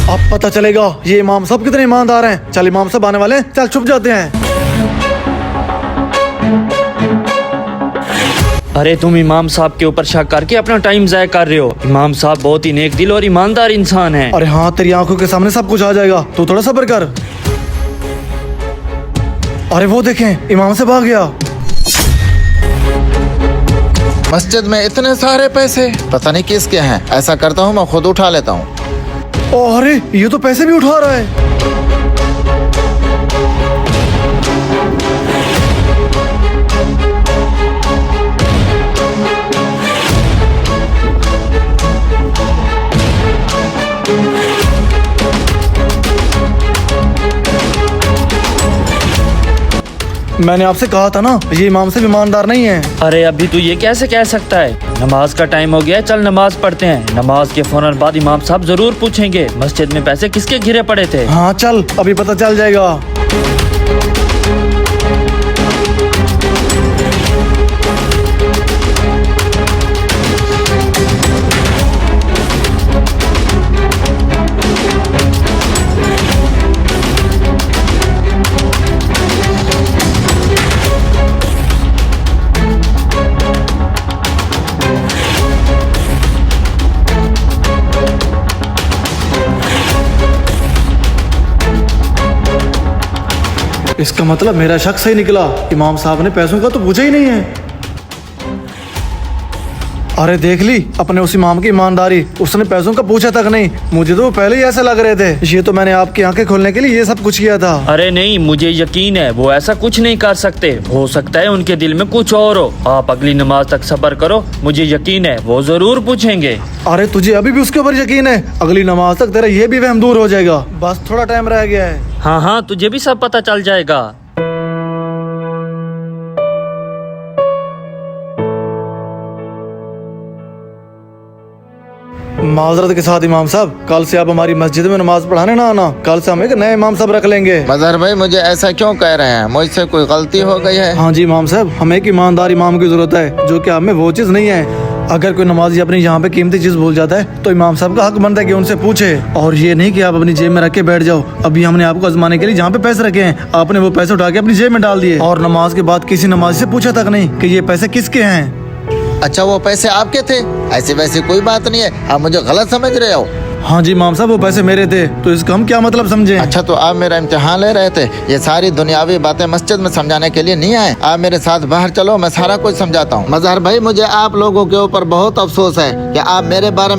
अब पता चलेगा ये इमाम साहब कितने ईमानदार हैं। चल इमाम साहब आने वाले हैं, चल छुप जाते हैं। अरे तुम इमाम साहब के ऊपर शक करके अपना टाइम ज़ाया कर रहे हो। इमाम साहब बहुत ही नेक दिल और ईमानदार इंसान हैं। अरे हाँ, तेरी आंखों के सामने सब कुछ आ जाएगा, तू थोड़ा सब्र कर। अरे वो देखें, इमाम से भाग गया। मस्जिद में इतने सारे पैसे पता नहीं किसके हैं। ऐसा करता हूँ मैं खुद उठा लेता हूँ। अरे ये तो पैसे भी उठा रहा है। मैंने आपसे कहा था ना, ये इमाम से ईमानदार नहीं है। अरे अभी तू ये कैसे कह सकता है? नमाज का टाइम हो गया है, चल नमाज पढ़ते हैं। नमाज के फौरन बाद इमाम साहब जरूर पूछेंगे मस्जिद में पैसे किसके घिरे पड़े थे। हाँ चल, अभी पता चल जाएगा। इसका मतलब मेरा शक सही निकला, इमाम साहब ने पैसों का तो पूछा ही नहीं है। अरे देख ली अपने उस इमाम की ईमानदारी, उसने पैसों का पूछा तक नहीं। मुझे तो वो पहले ही ऐसे लग रहे थे। ये तो मैंने आपकी आंखें खोलने के लिए ये सब कुछ किया था। अरे नहीं, मुझे यकीन है वो ऐसा कुछ नहीं कर सकते। हो सकता है उनके दिल में कुछ और हो। आप अगली नमाज तक सब्र करो, मुझे यकीन है वो जरूर पूछेंगे। अरे तुझे अभी भी उसके ऊपर यकीन है? अगली नमाज तक तेरा ये भी वहम दूर हो जाएगा। बस थोड़ा टाइम रह गया है। हाँ हाँ, तुझे भी सब पता चल जाएगा। माजरत के साथ इमाम साहब, कल से आप हमारी मस्जिद में नमाज पढ़ाने ना आना। कल से हम एक नए इमाम साहब रख लेंगे। मजहर भाई मुझे ऐसा क्यों कह रहे हैं? मुझसे कोई गलती हो गई है? हाँ जी इमाम साहब, हमें एक ईमानदार इमाम की जरूरत है, जो कि हमें वो चीज नहीं है। अगर कोई नमाजी अपनी यहाँ पे कीमती चीज भूल जाता है तो इमाम साहब का हक बनता है कि उनसे पूछे, और ये नहीं कि आप अपनी जेब में रख के बैठ जाओ। अभी हमने आपको आजमाने के लिए जहाँ पे पैसे रखे हैं, आपने वो पैसे उठा के अपनी जेब में डाल दिए, और नमाज के बाद किसी नमाजी से पूछा तक नहीं कि ये पैसे किसके हैं। अच्छा वो पैसे आपके थे? ऐसी वैसी कोई बात नहीं है, आप मुझे गलत समझ रहे हो। हाँ जी इमाम साहब, वो पैसे मेरे थे, तो इसका हम क्या मतलब समझे? अच्छा तो आप मेरा इम्तिहान ले रहे थे? ये सारी दुनियावी बातें मस्जिद में समझाने के लिए नहीं आए। आप मेरे साथ बाहर चलो, मैं सारा कुछ समझाता हूँ। मजहर भाई मुझे आप लोगों के ऊपर बहुत अफसोस है कि आप मेरे बारे में